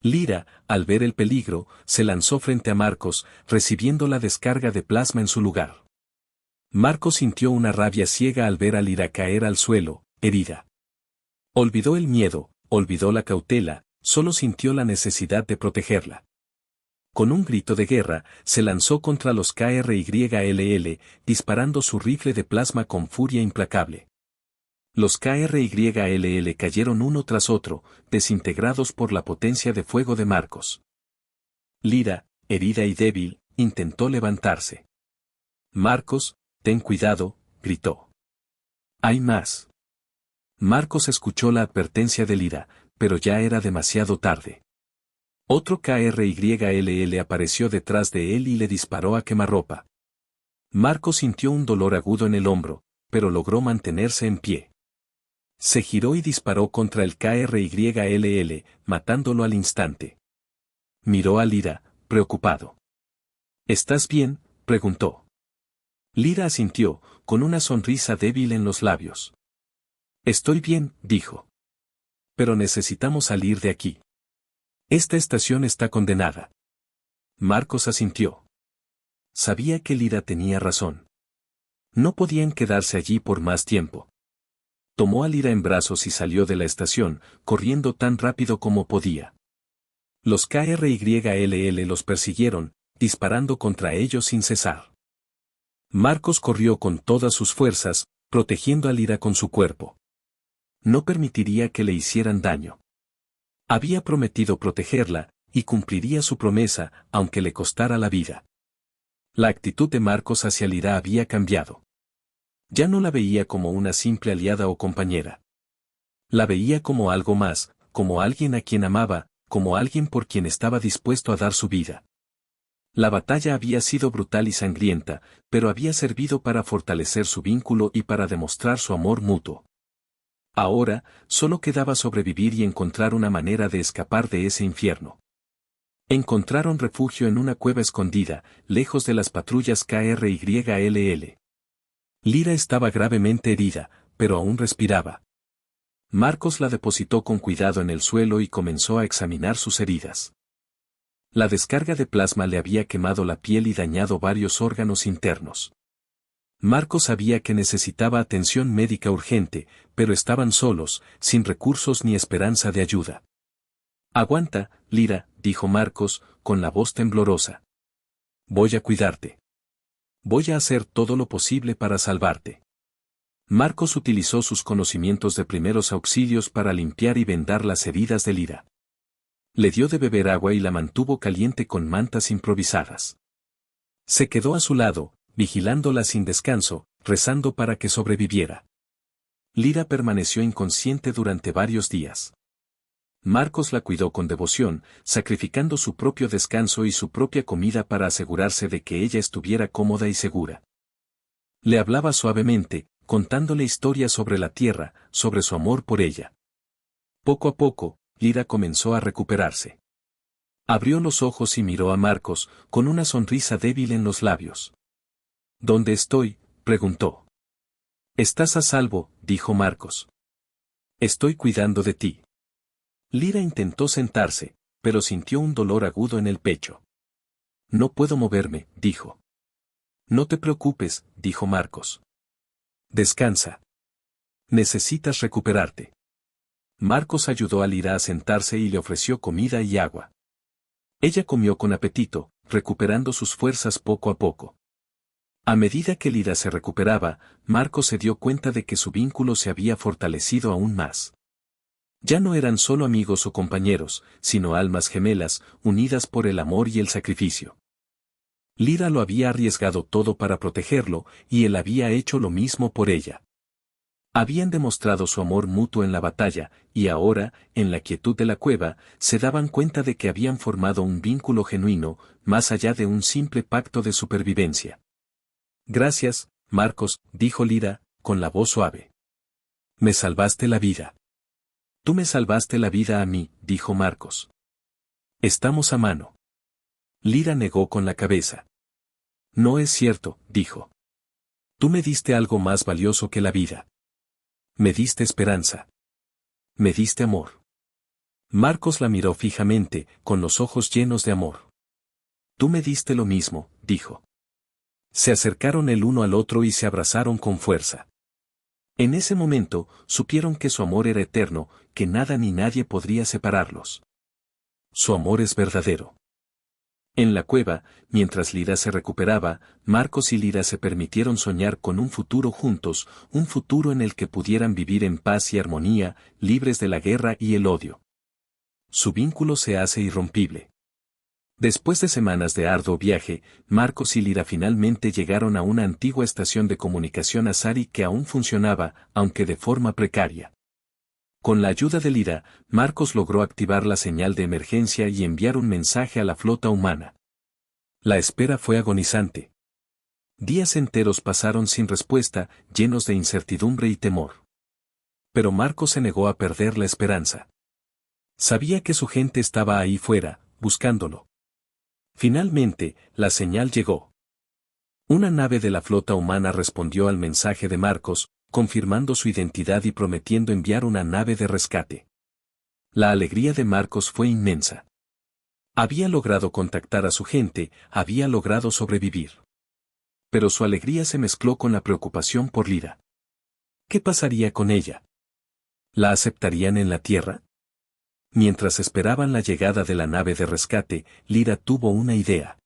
S1: Lira, al ver el peligro, se lanzó frente a Marcos, recibiendo la descarga de plasma en su lugar. Marcos sintió una rabia ciega al ver a Lira caer al suelo, herida. Olvidó el miedo, olvidó la cautela, solo sintió la necesidad de protegerla. Con un grito de guerra, se lanzó contra los KRYLL, disparando su rifle de plasma con furia implacable. Los KRYLL cayeron uno tras otro, desintegrados por la potencia de fuego de Marcos. Lira, herida y débil, intentó levantarse. Marcos, ten cuidado, gritó. Hay más. Marcos escuchó la advertencia de Lira, pero ya era demasiado tarde. Otro KRYLL apareció detrás de él y le disparó a quemarropa. Marcos sintió un dolor agudo en el hombro, pero logró mantenerse en pie. Se giró y disparó contra el KRYLL, matándolo al instante. Miró a Lira, preocupado. ¿Estás bien?, preguntó. Lira asintió, con una sonrisa débil en los labios. Estoy bien, dijo. Pero necesitamos salir de aquí. Esta estación está condenada. Marcos asintió. Sabía que Lira tenía razón. No podían quedarse allí por más tiempo. Tomó a Lira en brazos y salió de la estación, corriendo tan rápido como podía. Los KRYLL los persiguieron, disparando contra ellos sin cesar. Marcos corrió con todas sus fuerzas, protegiendo a Lira con su cuerpo. No permitiría que le hicieran daño. Había prometido protegerla, y cumpliría su promesa, aunque le costara la vida. La actitud de Marcos hacia Lira había cambiado. Ya no la veía como una simple aliada o compañera. La veía como algo más, como alguien a quien amaba, como alguien por quien estaba dispuesto a dar su vida. La batalla había sido brutal y sangrienta, pero había servido para fortalecer su vínculo y para demostrar su amor mutuo. Ahora, solo quedaba sobrevivir y encontrar una manera de escapar de ese infierno. Encontraron refugio en una cueva escondida, lejos de las patrullas KRYLL. Lira estaba gravemente herida, pero aún respiraba. Marcos la depositó con cuidado en el suelo y comenzó a examinar sus heridas. La descarga de plasma le había quemado la piel y dañado varios órganos internos. Marcos sabía que necesitaba atención médica urgente, pero estaban solos, sin recursos ni esperanza de ayuda. Aguanta, Lira, dijo Marcos, con la voz temblorosa. Voy a cuidarte. Voy a hacer todo lo posible para salvarte. Marcos utilizó sus conocimientos de primeros auxilios para limpiar y vendar las heridas de Lira. Le dio de beber agua y la mantuvo caliente con mantas improvisadas. Se quedó a su lado, vigilándola sin descanso, rezando para que sobreviviera. Lira permaneció inconsciente durante varios días. Marcos la cuidó con devoción, sacrificando su propio descanso y su propia comida para asegurarse de que ella estuviera cómoda y segura. Le hablaba suavemente, contándole historias sobre la tierra, sobre su amor por ella. Poco a poco, Lira comenzó a recuperarse. Abrió los ojos y miró a Marcos, con una sonrisa débil en los labios. ¿Dónde estoy?, preguntó. Estás a salvo, dijo Marcos. Estoy cuidando de ti. Lira intentó sentarse, pero sintió un dolor agudo en el pecho. No puedo moverme, dijo. No te preocupes, dijo Marcos. Descansa. Necesitas recuperarte. Marcos ayudó a Lira a sentarse y le ofreció comida y agua. Ella comió con apetito, recuperando sus fuerzas poco a poco. A medida que Lira se recuperaba, Marcos se dio cuenta de que su vínculo se había fortalecido aún más. Ya no eran solo amigos o compañeros, sino almas gemelas, unidas por el amor y el sacrificio. Lira lo había arriesgado todo para protegerlo, y él había hecho lo mismo por ella. Habían demostrado su amor mutuo en la batalla, y ahora, en la quietud de la cueva, se daban cuenta de que habían formado un vínculo genuino, más allá de un simple pacto de supervivencia. Gracias, Marcos, dijo Lira, con la voz suave. Me salvaste la vida. Tú me salvaste la vida a mí, dijo Marcos. Estamos a mano. Lira negó con la cabeza. No es cierto, dijo. Tú me diste algo más valioso que la vida. Me diste esperanza. Me diste amor. Marcos la miró fijamente, con los ojos llenos de amor. Tú me diste lo mismo, dijo. Se acercaron el uno al otro y se abrazaron con fuerza. En ese momento, supieron que su amor era eterno, que nada ni nadie podría separarlos. Su amor es verdadero. En la cueva, mientras Lira se recuperaba, Marcos y Lira se permitieron soñar con un futuro juntos, un futuro en el que pudieran vivir en paz y armonía, libres de la guerra y el odio. Su vínculo se hace irrompible. Después de semanas de arduo viaje, Marcos y Lira finalmente llegaron a una antigua estación de comunicación Asari que aún funcionaba, aunque de forma precaria. Con la ayuda de Lira, Marcos logró activar la señal de emergencia y enviar un mensaje a la flota humana. La espera fue agonizante. Días enteros pasaron sin respuesta, llenos de incertidumbre y temor. Pero Marcos se negó a perder la esperanza. Sabía que su gente estaba ahí fuera, buscándolo. Finalmente, la señal llegó. Una nave de la flota humana respondió al mensaje de Marcos, confirmando su identidad y prometiendo enviar una nave de rescate. La alegría de Marcos fue inmensa. Había logrado contactar a su gente, había logrado sobrevivir. Pero su alegría se mezcló con la preocupación por Lira. ¿Qué pasaría con ella? ¿La aceptarían en la Tierra? Mientras esperaban la llegada de la nave de rescate, Lira tuvo una idea.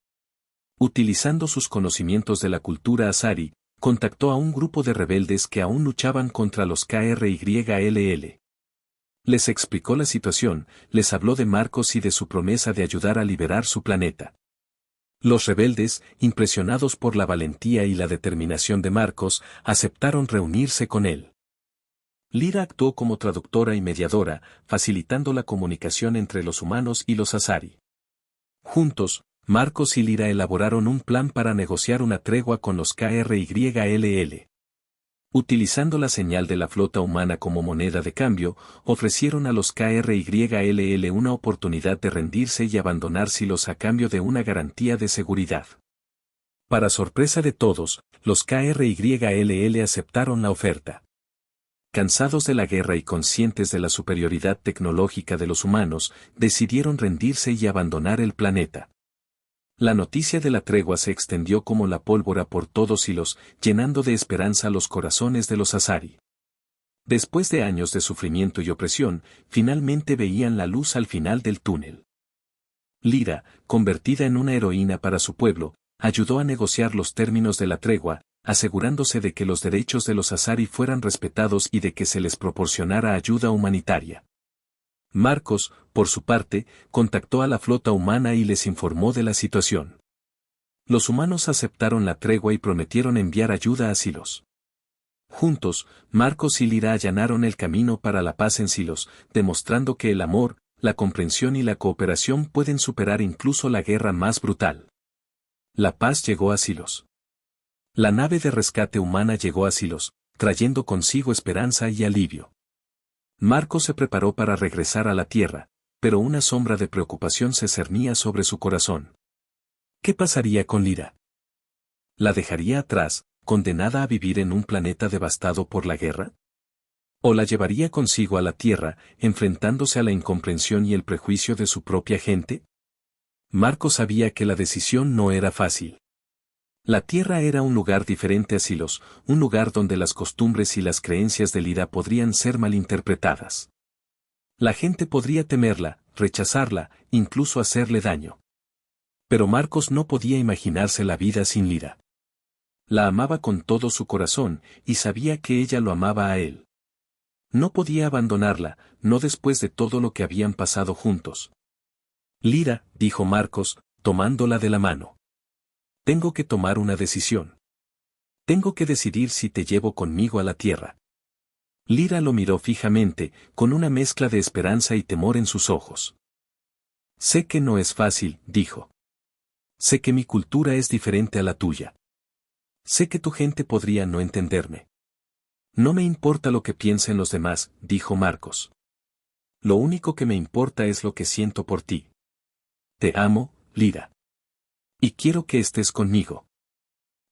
S1: Utilizando sus conocimientos de la cultura Asari, contactó a un grupo de rebeldes que aún luchaban contra los KRYLL. Les explicó la situación, les habló de Marcos y de su promesa de ayudar a liberar su planeta. Los rebeldes, impresionados por la valentía y la determinación de Marcos, aceptaron reunirse con él. Lira actuó como traductora y mediadora, facilitando la comunicación entre los humanos y los Asari. Juntos, Marcos y Lira elaboraron un plan para negociar una tregua con los KRYLL. Utilizando la señal de la flota humana como moneda de cambio, ofrecieron a los KRYLL una oportunidad de rendirse y abandonar Silos a cambio de una garantía de seguridad. Para sorpresa de todos, los KRYLL aceptaron la oferta. Cansados de la guerra y conscientes de la superioridad tecnológica de los humanos, decidieron rendirse y abandonar el planeta. La noticia de la tregua se extendió como la pólvora por todos Silos, llenando de esperanza los corazones de los Asari. Después de años de sufrimiento y opresión, finalmente veían la luz al final del túnel. Lira, convertida en una heroína para su pueblo, ayudó a negociar los términos de la tregua, asegurándose de que los derechos de los Asari fueran respetados y de que se les proporcionara ayuda humanitaria. Marcos, por su parte, contactó a la flota humana y les informó de la situación. Los humanos aceptaron la tregua y prometieron enviar ayuda a Silos. Juntos, Marcos y Lira allanaron el camino para la paz en Silos, demostrando que el amor, la comprensión y la cooperación pueden superar incluso la guerra más brutal. La paz llegó a Silos. La nave de rescate humana llegó a Silos, trayendo consigo esperanza y alivio. Marcos se preparó para regresar a la Tierra, pero una sombra de preocupación se cernía sobre su corazón. ¿Qué pasaría con Lira? ¿La dejaría atrás, condenada a vivir en un planeta devastado por la guerra? ¿O la llevaría consigo a la Tierra, enfrentándose a la incomprensión y el prejuicio de su propia gente? Marcos sabía que la decisión no era fácil. La Tierra era un lugar diferente a Silos, un lugar donde las costumbres y las creencias de Lira podrían ser malinterpretadas. La gente podría temerla, rechazarla, incluso hacerle daño. Pero Marcos no podía imaginarse la vida sin Lira. La amaba con todo su corazón, y sabía que ella lo amaba a él. No podía abandonarla, no después de todo lo que habían pasado juntos. Lira, dijo Marcos, tomándola de la mano. Tengo que tomar una decisión. Tengo que decidir si te llevo conmigo a la Tierra. Lyra lo miró fijamente, con una mezcla de esperanza y temor en sus ojos. Sé que no es fácil, dijo. Sé que mi cultura es diferente a la tuya. Sé que tu gente podría no entenderme. No me importa lo que piensen los demás, dijo Marcos. Lo único que me importa es lo que siento por ti. Te amo, Lyra. Y quiero que estés conmigo.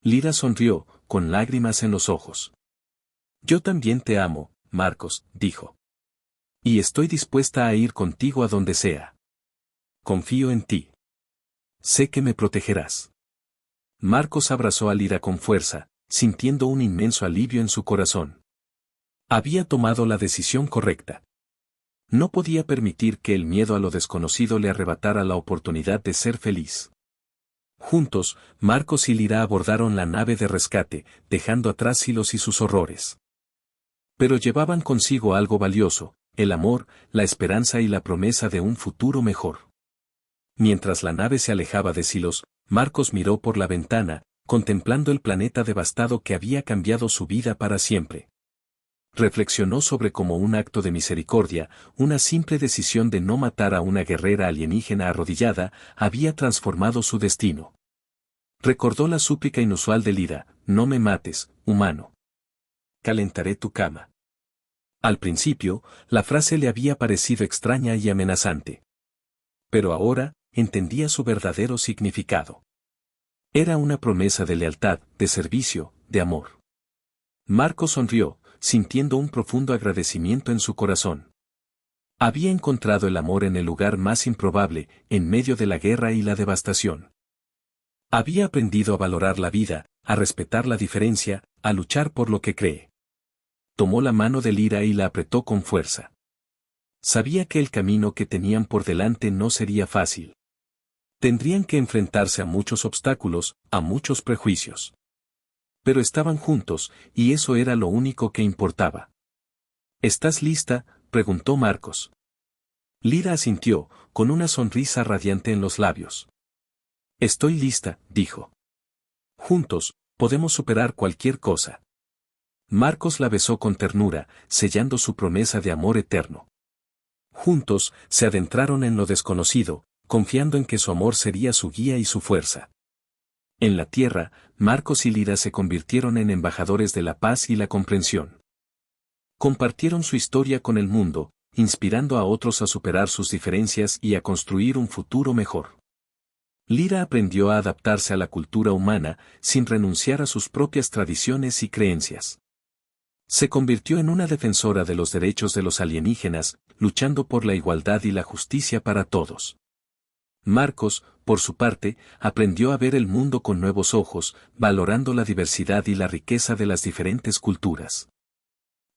S1: Lyra sonrió, con lágrimas en los ojos. Yo también te amo, Marcos, dijo. Y estoy dispuesta a ir contigo a donde sea. Confío en ti. Sé que me protegerás. Marcos abrazó a Lyra con fuerza, sintiendo un inmenso alivio en su corazón. Había tomado la decisión correcta. No podía permitir que el miedo a lo desconocido le arrebatara la oportunidad de ser feliz. Juntos, Marcos y Lyra abordaron la nave de rescate, dejando atrás Silos y sus horrores. Pero llevaban consigo algo valioso, el amor, la esperanza y la promesa de un futuro mejor. Mientras la nave se alejaba de Silos, Marcos miró por la ventana, contemplando el planeta devastado que había cambiado su vida para siempre. Reflexionó sobre cómo un acto de misericordia, una simple decisión de no matar a una guerrera alienígena arrodillada, había transformado su destino. Recordó la súplica inusual de Lyra: no me mates, humano. Calentaré tu cama. Al principio, la frase le había parecido extraña y amenazante. Pero ahora, entendía su verdadero significado. Era una promesa de lealtad, de servicio, de amor. Marco sonrió, sintiendo un profundo agradecimiento en su corazón. Había encontrado el amor en el lugar más improbable, en medio de la guerra y la devastación. Había aprendido a valorar la vida, a respetar la diferencia, a luchar por lo que cree. Tomó la mano de Lyra y la apretó con fuerza. Sabía que el camino que tenían por delante no sería fácil. Tendrían que enfrentarse a muchos obstáculos, a muchos prejuicios. Pero estaban juntos, y eso era lo único que importaba. ¿Estás lista?, preguntó Marcos. Lyra asintió, con una sonrisa radiante en los labios. Estoy lista, dijo. Juntos, podemos superar cualquier cosa. Marcos la besó con ternura, sellando su promesa de amor eterno. Juntos, se adentraron en lo desconocido, confiando en que su amor sería su guía y su fuerza. En la tierra, Marcos y Lyra se convirtieron en embajadores de la paz y la comprensión. Compartieron su historia con el mundo, inspirando a otros a superar sus diferencias y a construir un futuro mejor. Lyra aprendió a adaptarse a la cultura humana, sin renunciar a sus propias tradiciones y creencias. Se convirtió en una defensora de los derechos de los alienígenas, luchando por la igualdad y la justicia para todos. Marcos, por su parte, aprendió a ver el mundo con nuevos ojos, valorando la diversidad y la riqueza de las diferentes culturas.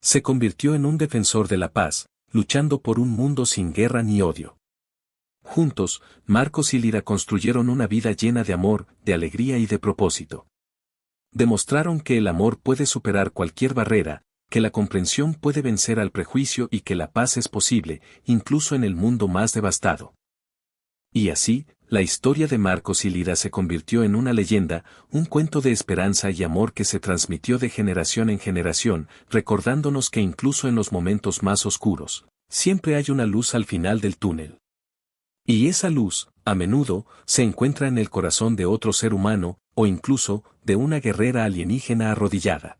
S1: Se convirtió en un defensor de la paz, luchando por un mundo sin guerra ni odio. Juntos, Marcos y Lyra construyeron una vida llena de amor, de alegría y de propósito. Demostraron que el amor puede superar cualquier barrera, que la comprensión puede vencer al prejuicio y que la paz es posible, incluso en el mundo más devastado. Y así, la historia de Marcos y Lyra se convirtió en una leyenda, un cuento de esperanza y amor que se transmitió de generación en generación, recordándonos que incluso en los momentos más oscuros, siempre hay una luz al final del túnel. Y esa luz, a menudo, se encuentra en el corazón de otro ser humano, o incluso, de una guerrera alienígena arrodillada.